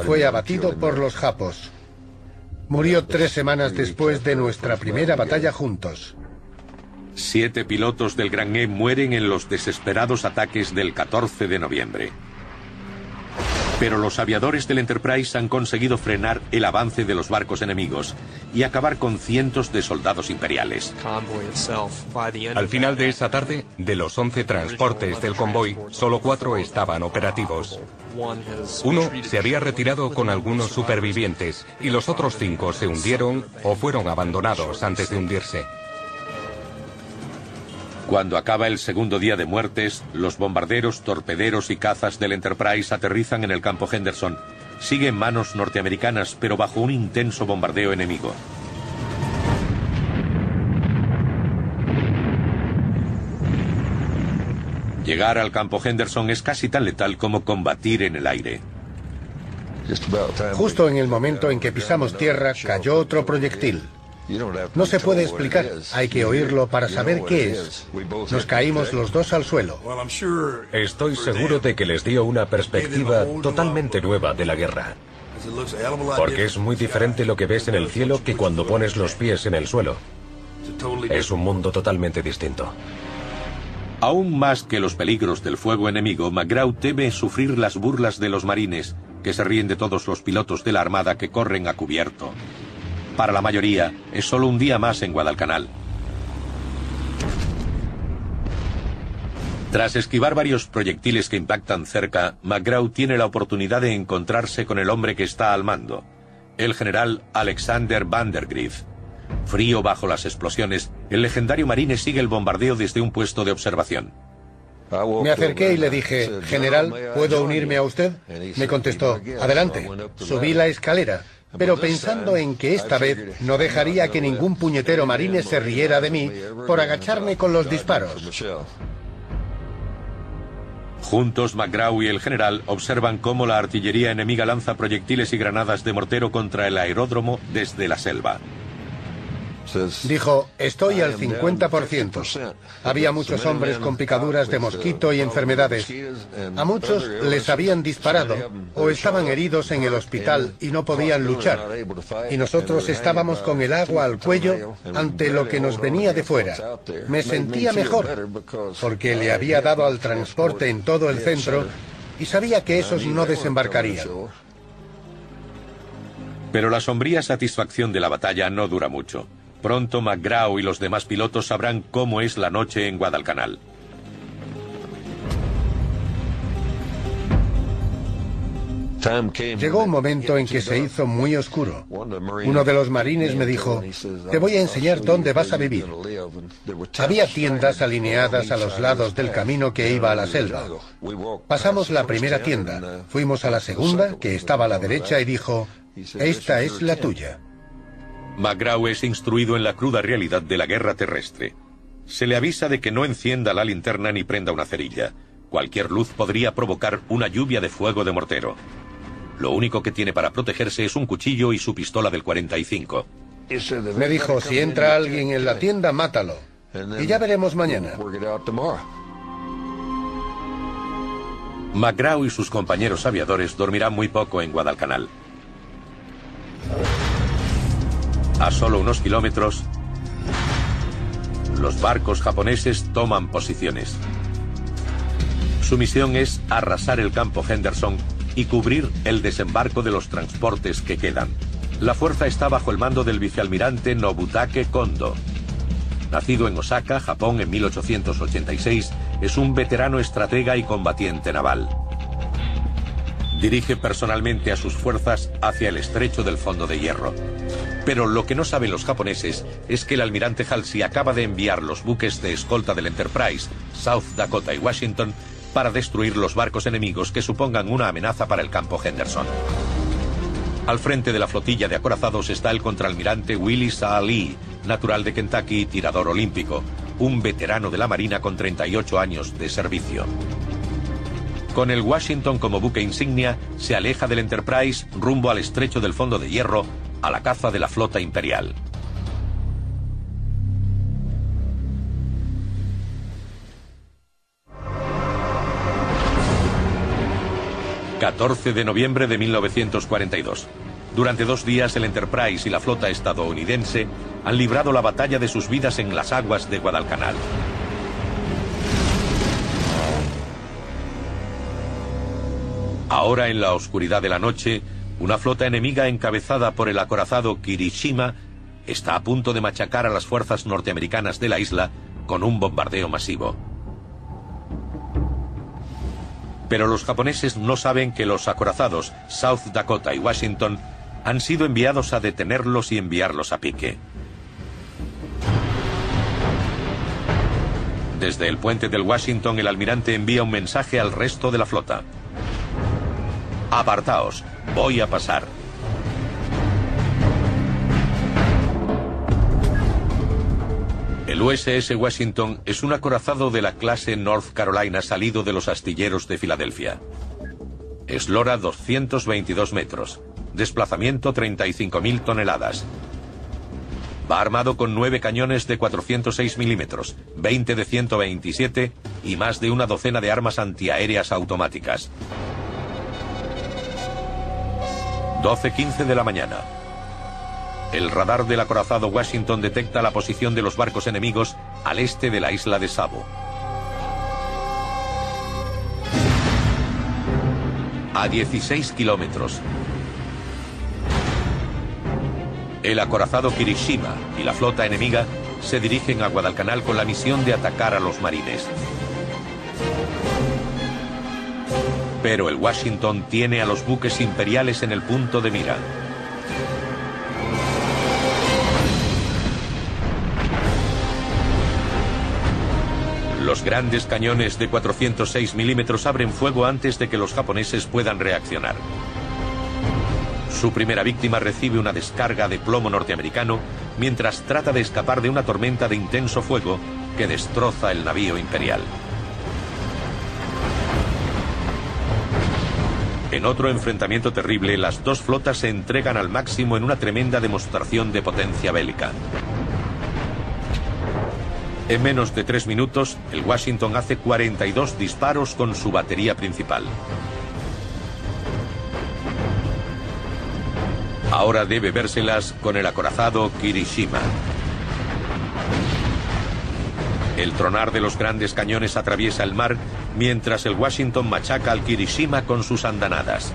fue abatido por los japos. Murió 3 semanas después de nuestra primera batalla juntos. 7 pilotos del Gran E mueren en los desesperados ataques del 14 de noviembre. Pero los aviadores del Enterprise han conseguido frenar el avance de los barcos enemigos y acabar con cientos de soldados imperiales. Al final de esa tarde, de los 11 transportes del convoy, solo 4 estaban operativos. Uno se había retirado con algunos supervivientes y los otros 5 se hundieron o fueron abandonados antes de hundirse. Cuando acaba el segundo día de muertes, los bombarderos, torpederos y cazas del Enterprise aterrizan en el campo Henderson. Sigue en manos norteamericanas, pero bajo un intenso bombardeo enemigo. Llegar al campo Henderson es casi tan letal como combatir en el aire. Justo en el momento en que pisamos tierra, cayó otro proyectil. No se puede explicar, hay que oírlo para saber qué es. Nos caímos los dos al suelo. Estoy seguro de que les dio una perspectiva totalmente nueva de la guerra. Porque es muy diferente lo que ves en el cielo que cuando pones los pies en el suelo. Es un mundo totalmente distinto. Aún más que los peligros del fuego enemigo, McGraw teme sufrir las burlas de los marines, que se ríen de todos los pilotos de la Armada que corren a cubierto. Para la mayoría, es solo un día más en Guadalcanal. Tras esquivar varios proyectiles que impactan cerca, McGraw tiene la oportunidad de encontrarse con el hombre que está al mando, el general Alexander Vandergrift. Frío bajo las explosiones, el legendario marine sigue el bombardeo desde un puesto de observación. Me acerqué y le dije, general, ¿puedo unirme a usted? Me contestó, adelante. Subí la escalera, pero pensando en que esta vez no dejaría que ningún puñetero marine se riera de mí por agacharme con los disparos. Juntos, McGraw y el general observan cómo la artillería enemiga lanza proyectiles y granadas de mortero contra el aeródromo desde la selva. Dijo, estoy al 50%. Había muchos hombres con picaduras de mosquito y enfermedades. A muchos les habían disparado o estaban heridos en el hospital y no podían luchar. Y nosotros estábamos con el agua al cuello ante lo que nos venía de fuera. Me sentía mejor porque le había dado al transporte en todo el centro y sabía que esos no desembarcarían. Pero la sombría satisfacción de la batalla no dura mucho. Pronto McGraw y los demás pilotos sabrán cómo es la noche en Guadalcanal. Llegó un momento en que se hizo muy oscuro. Uno de los marines me dijo, te voy a enseñar dónde vas a vivir. Había tiendas alineadas a los lados del camino que iba a la selva. Pasamos la primera tienda, fuimos a la segunda, que estaba a la derecha, y dijo, esta es la tuya. McGraw es instruido en la cruda realidad de la guerra terrestre. Se le avisa de que no encienda la linterna ni prenda una cerilla. Cualquier luz podría provocar una lluvia de fuego de mortero. Lo único que tiene para protegerse es un cuchillo y su pistola del 45. Me dijo, si entra alguien en la tienda, mátalo. Y ya veremos mañana. McGraw y sus compañeros aviadores dormirán muy poco en Guadalcanal. A solo unos kilómetros, los barcos japoneses toman posiciones. Su misión es arrasar el campo Henderson y cubrir el desembarco de los transportes que quedan. La fuerza está bajo el mando del vicealmirante Nobutake Kondo. Nacido en Osaka, Japón, en 1886, es un veterano estratega y combatiente naval. Dirige personalmente a sus fuerzas hacia el estrecho del Fondo de Hierro. Pero lo que no saben los japoneses es que el almirante Halsey acaba de enviar los buques de escolta del Enterprise, South Dakota y Washington, para destruir los barcos enemigos que supongan una amenaza para el campo Henderson. Al frente de la flotilla de acorazados está el contraalmirante Willis A. Lee, natural de Kentucky y tirador olímpico, un veterano de la Marina con 38 años de servicio. Con el Washington como buque insignia, se aleja del Enterprise rumbo al estrecho del Fondo de Hierro, a la caza de la flota imperial. ...14 de noviembre de 1942... Durante 2 días el Enterprise y la flota estadounidense han librado la batalla de sus vidas en las aguas de Guadalcanal. Ahora, en la oscuridad de la noche, una flota enemiga encabezada por el acorazado Kirishima está a punto de machacar a las fuerzas norteamericanas de la isla con un bombardeo masivo. Pero los japoneses no saben que los acorazados South Dakota y Washington han sido enviados a detenerlos y enviarlos a pique. Desde el puente del Washington, el almirante envía un mensaje al resto de la flota. Apartaos, voy a pasar. El USS Washington es un acorazado de la clase North Carolina salido de los astilleros de Filadelfia. Eslora 222 metros. Desplazamiento 35.000 toneladas. Va armado con 9 cañones de 406 milímetros, 20 de 127 y más de una docena de armas antiaéreas automáticas. 12:15 de la mañana. El radar del acorazado Washington detecta la posición de los barcos enemigos al este de la isla de Savo. A 16 kilómetros. El acorazado Kirishima y la flota enemiga se dirigen a Guadalcanal con la misión de atacar a los marines. Pero el Washington tiene a los buques imperiales en el punto de mira. Los grandes cañones de 406 milímetros abren fuego antes de que los japoneses puedan reaccionar. Su primera víctima recibe una descarga de plomo norteamericano mientras trata de escapar de una tormenta de intenso fuego que destroza el navío imperial. En otro enfrentamiento terrible, las dos flotas se entregan al máximo en una tremenda demostración de potencia bélica. En menos de 3 minutos, el Washington hace 42 disparos con su batería principal. Ahora debe vérselas con el acorazado Kirishima. El tronar de los grandes cañones atraviesa el mar, mientras el Washington machaca al Kirishima con sus andanadas.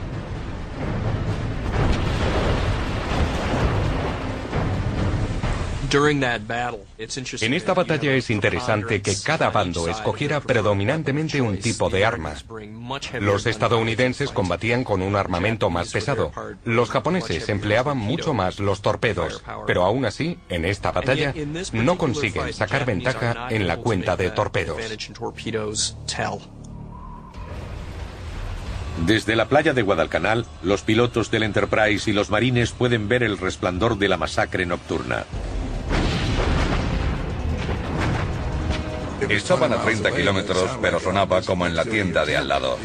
En esta batalla es interesante que cada bando escogiera predominantemente un tipo de arma. Los estadounidenses combatían con un armamento más pesado. Los japoneses empleaban mucho más los torpedos, pero aún así, en esta batalla, no consiguen sacar ventaja en la cuenta de torpedos. Desde la playa de Guadalcanal, los pilotos del Enterprise y los marines pueden ver el resplandor de la masacre nocturna. Estaban a 30 kilómetros, pero sonaba como en la tienda de al lado.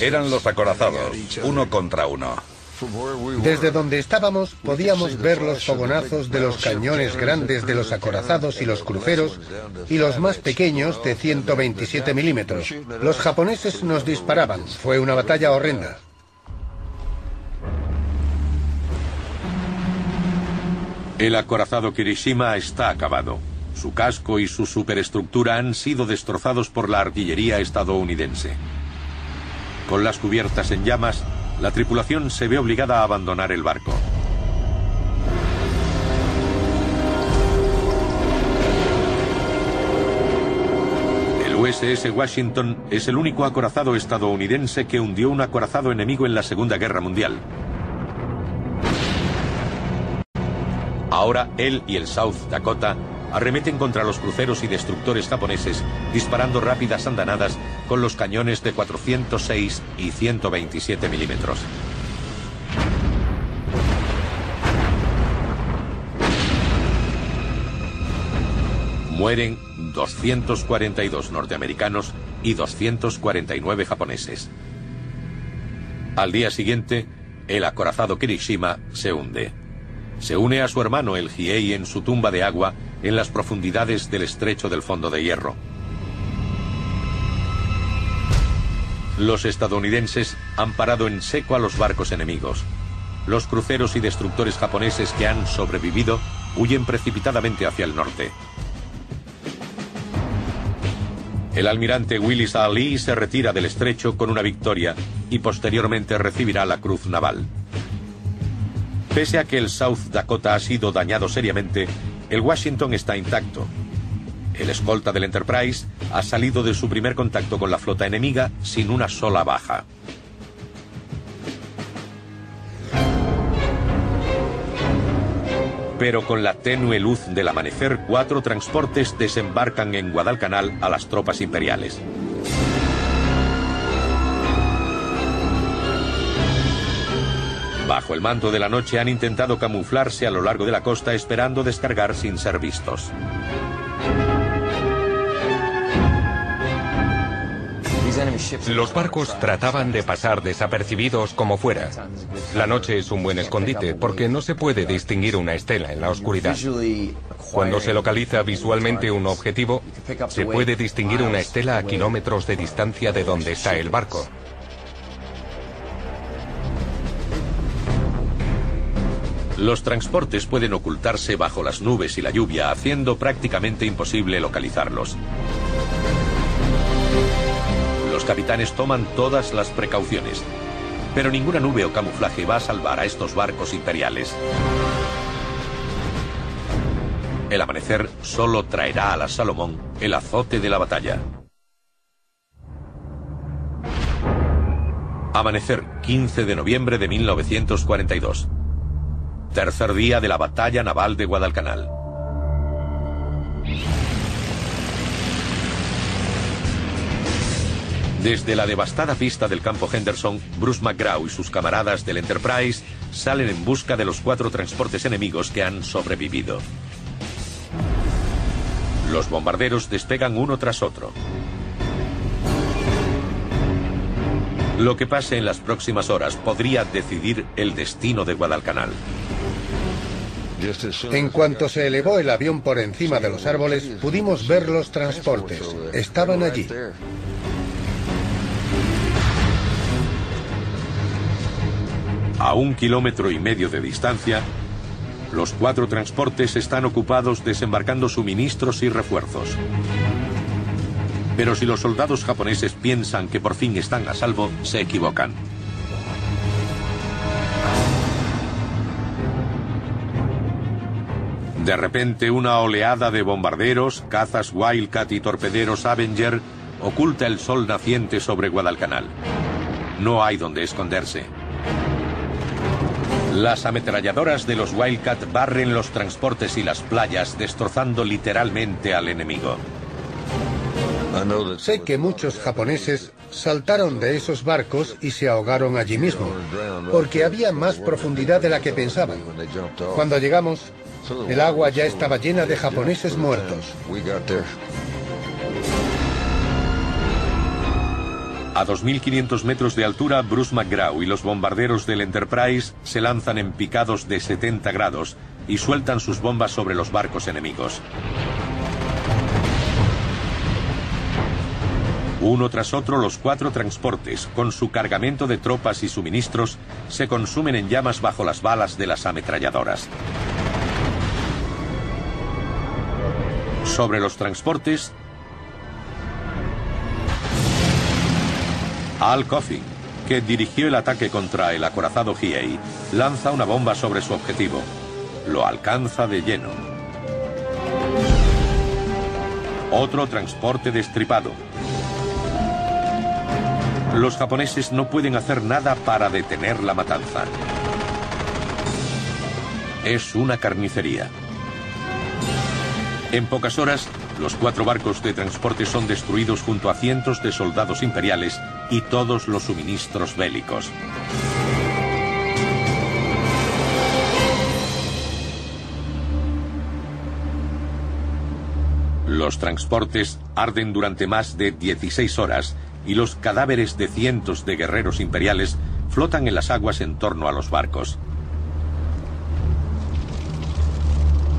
Eran los acorazados, 1 contra 1. Desde donde estábamos podíamos ver los fogonazos de los cañones grandes de los acorazados y los cruceros y los más pequeños de 127 milímetros. Los japoneses nos disparaban. Fue una batalla horrenda. El acorazado Kirishima está acabado. Su casco y su superestructura han sido destrozados por la artillería estadounidense. Con las cubiertas en llamas, la tripulación se ve obligada a abandonar el barco. El USS Washington es el único acorazado estadounidense que hundió un acorazado enemigo en la Segunda Guerra Mundial. Ahora él y el South Dakota arremeten contra los cruceros y destructores japoneses, disparando rápidas andanadas con los cañones de 406 y 127 milímetros. Mueren 242 norteamericanos y 249 japoneses. Al día siguiente, el acorazado Kirishima se hunde. Se une a su hermano el Hiei en su tumba de agua en las profundidades del estrecho del Fondo de Hierro. Los estadounidenses han parado en seco a los barcos enemigos. Los cruceros y destructores japoneses que han sobrevivido huyen precipitadamente hacia el norte. El almirante Willis A. Lee se retira del estrecho con una victoria y posteriormente recibirá la Cruz Naval. Pese a que el South Dakota ha sido dañado seriamente, el Washington está intacto. El escolta del Enterprise ha salido de su primer contacto con la flota enemiga sin una sola baja. Pero con la tenue luz del amanecer, 4 transportes desembarcan en Guadalcanal a las tropas imperiales. Bajo el manto de la noche han intentado camuflarse a lo largo de la costa esperando descargar sin ser vistos. Los barcos trataban de pasar desapercibidos como fuera. La noche es un buen escondite porque no se puede distinguir una estela en la oscuridad. Cuando se localiza visualmente un objetivo, se puede distinguir una estela a kilómetros de distancia de donde está el barco. Los transportes pueden ocultarse bajo las nubes y la lluvia, haciendo prácticamente imposible localizarlos. Los capitanes toman todas las precauciones, pero ninguna nube o camuflaje va a salvar a estos barcos imperiales. El amanecer solo traerá a la Salomón el azote de la batalla. Amanecer, 15 de noviembre de 1942. Tercer día de la batalla naval de Guadalcanal. Desde la devastada pista del campo Henderson, Bruce McGraw y sus camaradas del Enterprise salen en busca de los 4 transportes enemigos que han sobrevivido. Los bombarderos despegan uno tras otro. Lo que pase en las próximas horas podría decidir el destino de Guadalcanal. En cuanto se elevó el avión por encima de los árboles, pudimos ver los transportes. Estaban allí. A 1,5 kilómetros de distancia, los 4 transportes están ocupados desembarcando suministros y refuerzos. Pero si los soldados japoneses piensan que por fin están a salvo, se equivocan. De repente, una oleada de bombarderos, cazas Wildcat y torpederos Avenger oculta el sol naciente sobre Guadalcanal. No hay donde esconderse. Las ametralladoras de los Wildcat barren los transportes y las playas, destrozando literalmente al enemigo. Sé que muchos japoneses saltaron de esos barcos y se ahogaron allí mismo, porque había más profundidad de la que pensaban. Cuando llegamos, el agua ya estaba llena de japoneses muertos. A 2.500 metros de altura, Bruce McGraw y los bombarderos del Enterprise se lanzan en picados de 70 grados y sueltan sus bombas sobre los barcos enemigos. Uno tras otro, los 4 transportes, con su cargamento de tropas y suministros, se consumen en llamas bajo las balas de las ametralladoras. Sobre los transportes, Al Coffin, que dirigió el ataque contra el acorazado Hiei, lanza una bomba sobre su objetivo. Lo alcanza de lleno. Otro transporte destripado. Los japoneses no pueden hacer nada para detener la matanza. Es una carnicería. En pocas horas, los 4 barcos de transporte son destruidos junto a cientos de soldados imperiales y todos los suministros bélicos. Los transportes arden durante más de 16 horas y los cadáveres de cientos de guerreros imperiales flotan en las aguas en torno a los barcos.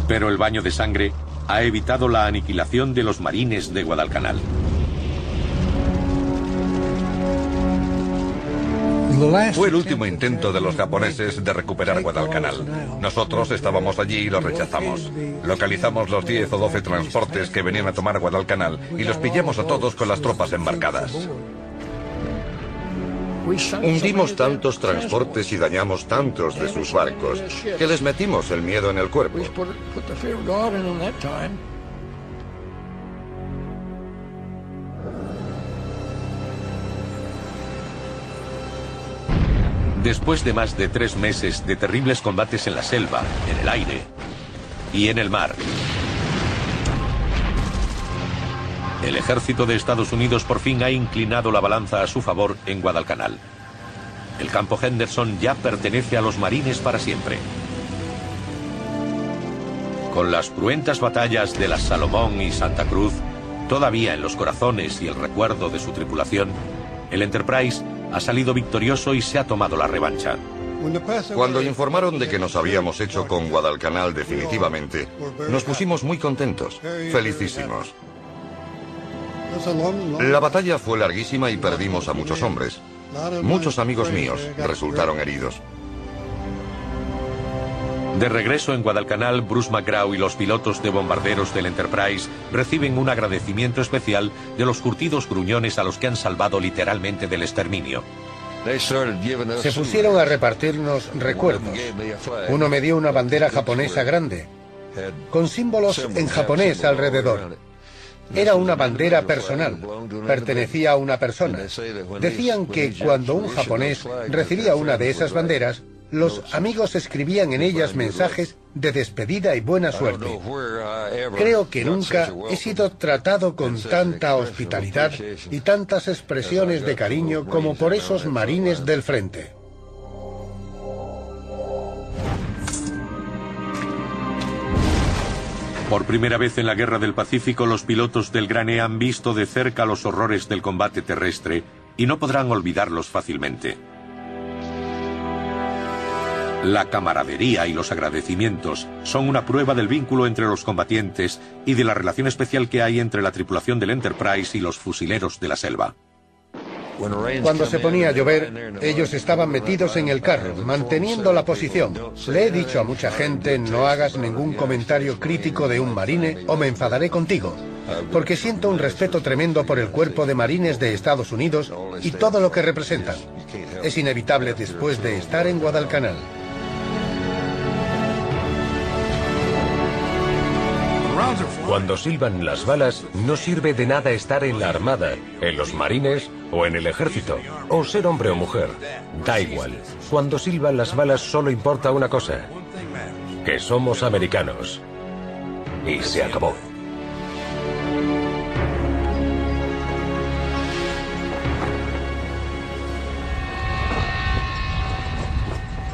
Pero el baño de sangre ha evitado la aniquilación de los marines de Guadalcanal. Fue el último intento de los japoneses de recuperar Guadalcanal. Nosotros estábamos allí y los rechazamos. Localizamos los 10 o 12 transportes que venían a tomar Guadalcanal y los pillamos a todos con las tropas embarcadas. Hundimos tantos transportes y dañamos tantos de sus barcos que les metimos el miedo en el cuerpo. Después de más de 3 meses de terribles combates en la selva, en el aire y en el mar, el ejército de Estados Unidos por fin ha inclinado la balanza a su favor en Guadalcanal. El campo Henderson ya pertenece a los marines para siempre. Con las cruentas batallas de las Salomón y Santa Cruz todavía en los corazones y el recuerdo de su tripulación, el Enterprise ha salido victorioso y se ha tomado la revancha. Cuando informaron de que nos habíamos hecho con Guadalcanal definitivamente, nos pusimos muy contentos, felicísimos. La batalla fue larguísima y perdimos a muchos hombres. Muchos amigos míos resultaron heridos. De regreso en Guadalcanal, Bruce McGraw y los pilotos de bombarderos del Enterprise reciben un agradecimiento especial de los curtidos gruñones a los que han salvado literalmente del exterminio. Se pusieron a repartirnos recuerdos. Uno me dio una bandera japonesa grande, con símbolos en japonés alrededor. Era una bandera personal, pertenecía a una persona. Decían que cuando un japonés recibía una de esas banderas, los amigos escribían en ellas mensajes de despedida y buena suerte. Creo que nunca he sido tratado con tanta hospitalidad y tantas expresiones de cariño como por esos marines del frente. Por primera vez en la Guerra del Pacífico, los pilotos del Gran E han visto de cerca los horrores del combate terrestre y no podrán olvidarlos fácilmente. La camaradería y los agradecimientos son una prueba del vínculo entre los combatientes y de la relación especial que hay entre la tripulación del Enterprise y los fusileros de la selva. Cuando se ponía a llover, ellos estaban metidos en el carro, manteniendo la posición. Le he dicho a mucha gente, no hagas ningún comentario crítico de un marine o me enfadaré contigo, porque siento un respeto tremendo por el cuerpo de marines de Estados Unidos y todo lo que representan. Es inevitable después de estar en Guadalcanal. Cuando silban las balas, no sirve de nada estar en la armada, en los marines o en el ejército, o ser hombre o mujer. Da igual. Cuando silban las balas solo importa una cosa: que somos americanos. Y se acabó.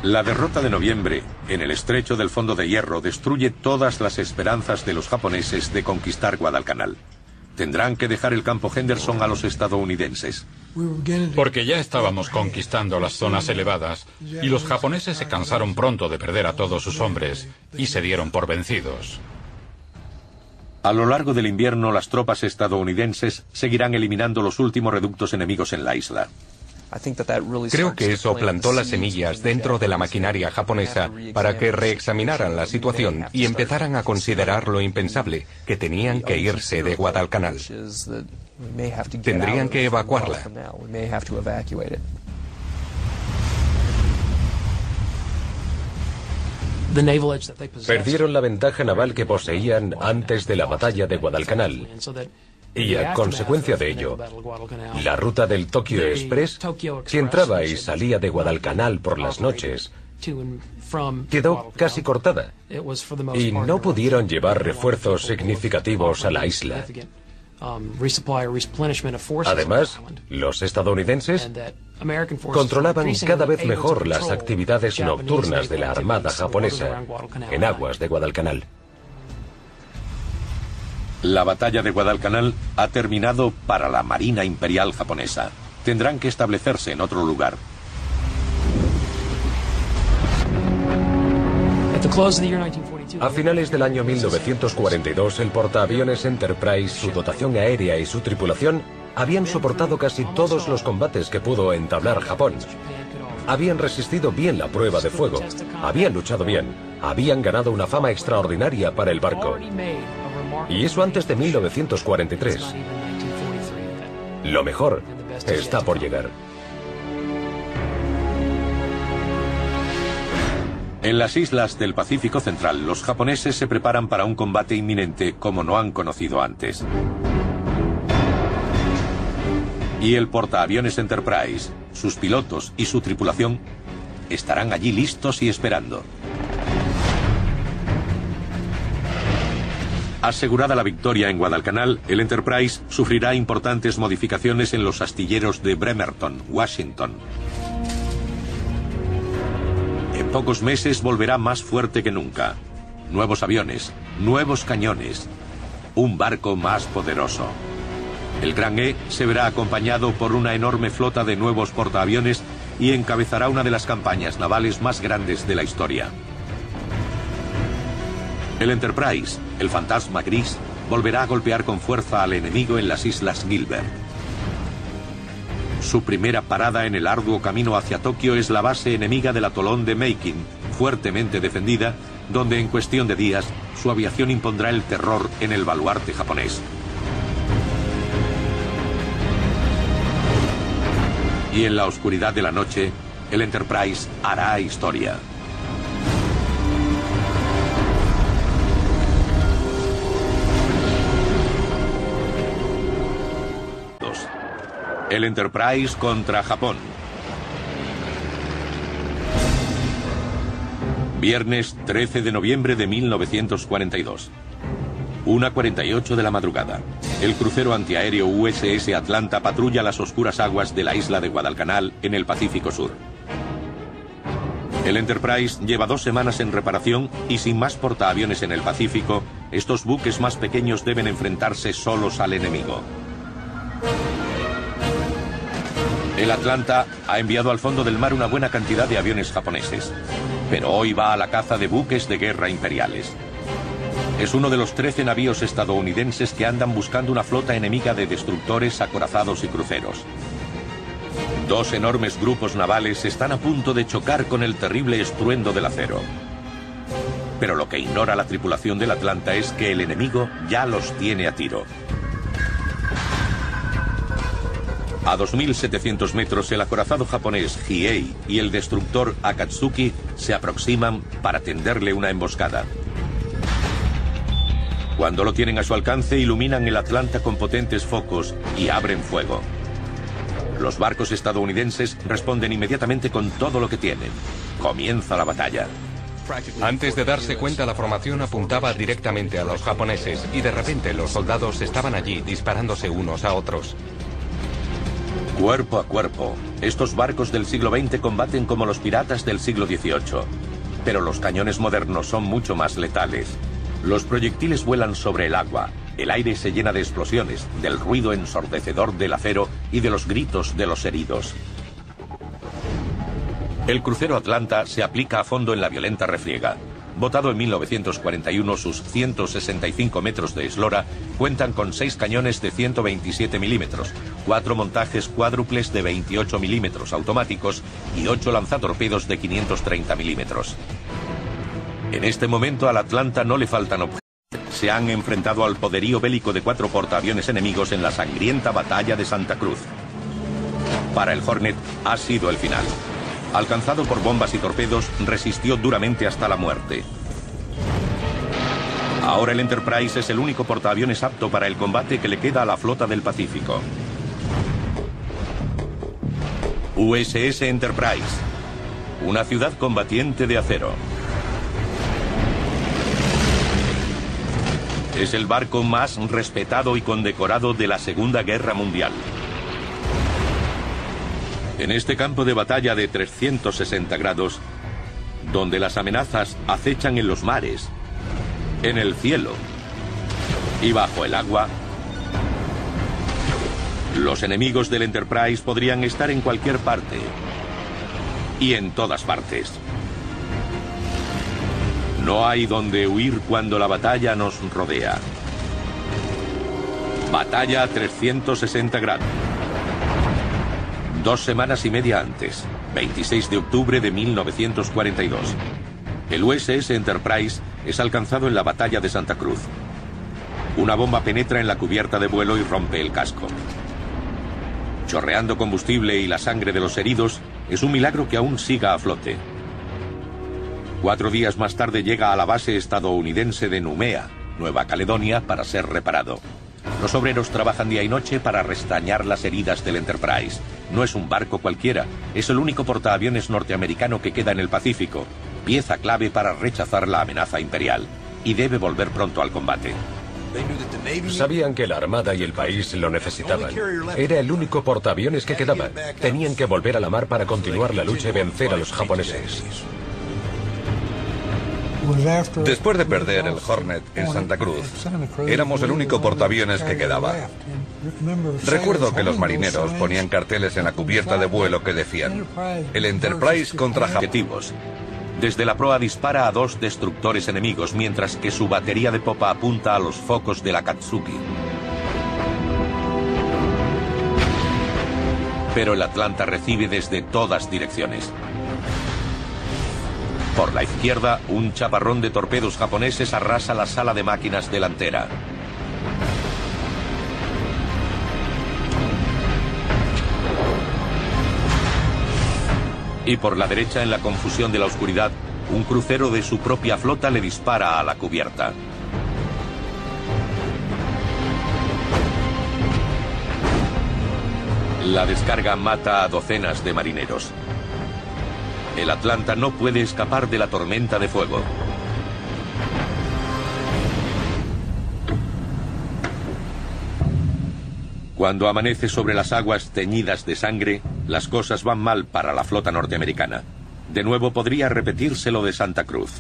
La derrota de noviembre en el estrecho del Fondo de Hierro destruye todas las esperanzas de los japoneses de conquistar Guadalcanal. Tendrán que dejar el campo Henderson a los estadounidenses. Porque ya estábamos conquistando las zonas elevadas y los japoneses se cansaron pronto de perder a todos sus hombres y se dieron por vencidos. A lo largo del invierno, las tropas estadounidenses seguirán eliminando los últimos reductos enemigos en la isla. Creo que eso plantó las semillas dentro de la maquinaria japonesa para que reexaminaran la situación y empezaran a considerar lo impensable, que tenían que irse de Guadalcanal. Tendrían que evacuarla. Perdieron la ventaja naval que poseían antes de la batalla de Guadalcanal. Y a consecuencia de ello, la ruta del Tokyo Express, que entraba y salía de Guadalcanal por las noches, quedó casi cortada y no pudieron llevar refuerzos significativos a la isla. Además, los estadounidenses controlaban cada vez mejor las actividades nocturnas de la Armada japonesa en aguas de Guadalcanal. La batalla de Guadalcanal ha terminado para la Marina Imperial japonesa. Tendrán que establecerse en otro lugar. A finales del año 1942, el portaaviones Enterprise, su dotación aérea y su tripulación habían soportado casi todos los combates que pudo entablar Japón. Habían resistido bien la prueba de fuego, habían luchado bien, habían ganado una fama extraordinaria para el barco. Y eso antes de 1943. Lo mejor está por llegar. En las islas del Pacífico Central, los japoneses se preparan para un combate inminente como no han conocido antes. Y el portaaviones Enterprise, sus pilotos y su tripulación estarán allí listos y esperando. Asegurada la victoria en Guadalcanal, el Enterprise sufrirá importantes modificaciones en los astilleros de Bremerton, Washington. En pocos meses volverá más fuerte que nunca. Nuevos aviones, nuevos cañones, un barco más poderoso. El Gran E se verá acompañado por una enorme flota de nuevos portaaviones y encabezará una de las campañas navales más grandes de la historia. El Enterprise, el fantasma gris, volverá a golpear con fuerza al enemigo en las Islas Gilbert. Su primera parada en el arduo camino hacia Tokio es la base enemiga del atolón de Makin, fuertemente defendida, donde en cuestión de días su aviación impondrá el terror en el baluarte japonés. Y en la oscuridad de la noche, el Enterprise hará historia. El Enterprise contra Japón. Viernes 13 de noviembre de 1942. 1:48 de la madrugada. El crucero antiaéreo USS Atlanta patrulla las oscuras aguas de la isla de Guadalcanal en el Pacífico Sur. El Enterprise lleva 2 semanas en reparación y sin más portaaviones en el Pacífico, estos buques más pequeños deben enfrentarse solos al enemigo. El Atlanta ha enviado al fondo del mar una buena cantidad de aviones japoneses. pero hoy va a la caza de buques de guerra imperiales. Es uno de los 13 navíos estadounidenses que andan buscando una flota enemiga de destructores, acorazados y cruceros. Dos enormes grupos navales están a punto de chocar con el terrible estruendo del acero. Pero lo que ignora la tripulación del Atlanta es que el enemigo ya los tiene a tiro. A 2.700 metros, el acorazado japonés Hiei y el destructor Akatsuki se aproximan para tenderle una emboscada. Cuando lo tienen a su alcance, iluminan el Atlanta con potentes focos y abren fuego. Los barcos estadounidenses responden inmediatamente con todo lo que tienen. Comienza la batalla. Antes de darse cuenta, la formación apuntaba directamente a los japoneses y de repente los soldados estaban allí disparándose unos a otros. Cuerpo a cuerpo, estos barcos del siglo XX combaten como los piratas del siglo XVIII. Pero los cañones modernos son mucho más letales. Los proyectiles vuelan sobre el agua. El aire se llena de explosiones, del ruido ensordecedor del acero y de los gritos de los heridos. El crucero Atlanta se aplica a fondo en la violenta refriega. Botado en 1941, sus 165 metros de eslora cuentan con 6 cañones de 127 milímetros, 4 montajes cuádruples de 28 milímetros automáticos y 8 lanzatorpedos de 530 milímetros. En este momento al Atlanta no le faltan objetos. Se han enfrentado al poderío bélico de 4 portaaviones enemigos en la sangrienta batalla de Santa Cruz. Para el Hornet ha sido el final. Alcanzado por bombas y torpedos, resistió duramente hasta la muerte. Ahora el Enterprise es el único portaaviones apto para el combate que le queda a la flota del Pacífico. USS Enterprise, una ciudad combatiente de acero. Es el barco más respetado y condecorado de la Segunda Guerra Mundial. En este campo de batalla de 360 grados, donde las amenazas acechan en los mares, en el cielo y bajo el agua, los enemigos del Enterprise podrían estar en cualquier parte y en todas partes. No hay donde huir cuando la batalla nos rodea. Batalla a 360 grados. 2 semanas y media antes, 26 de octubre de 1942. El USS Enterprise es alcanzado en la batalla de Santa Cruz. Una bomba penetra en la cubierta de vuelo y rompe el casco. Chorreando combustible y la sangre de los heridos, es un milagro que aún siga a flote. 4 días más tarde llega a la base estadounidense de Noumea, Nueva Caledonia, para ser reparado. Los obreros trabajan día y noche para restañar las heridas del Enterprise. No es un barco cualquiera, es el único portaaviones norteamericano que queda en el Pacífico, pieza clave para rechazar la amenaza imperial, y debe volver pronto al combate. Sabían que la Armada y el país lo necesitaban. Era el único portaaviones que quedaba. Tenían que volver a la mar para continuar la lucha y vencer a los japoneses. Después de perder el Hornet en Santa Cruz, éramos el único portaaviones que quedaba. Recuerdo que los marineros ponían carteles en la cubierta de vuelo que decían: el Enterprise contra objetivos. Desde la proa dispara a 2 destructores enemigos, mientras que su batería de popa apunta a los focos del Akatsuki. Pero el Atlanta recibe desde todas direcciones. Por la izquierda, un chaparrón de torpedos japoneses arrasa la sala de máquinas delantera. Y por la derecha, en la confusión de la oscuridad, un crucero de su propia flota le dispara a la cubierta. La descarga mata a docenas de marineros. El Atlanta no puede escapar de la tormenta de fuego. Cuando amanece sobre las aguas teñidas de sangre, las cosas van mal para la flota norteamericana. De nuevo podría repetirse lo de Santa Cruz.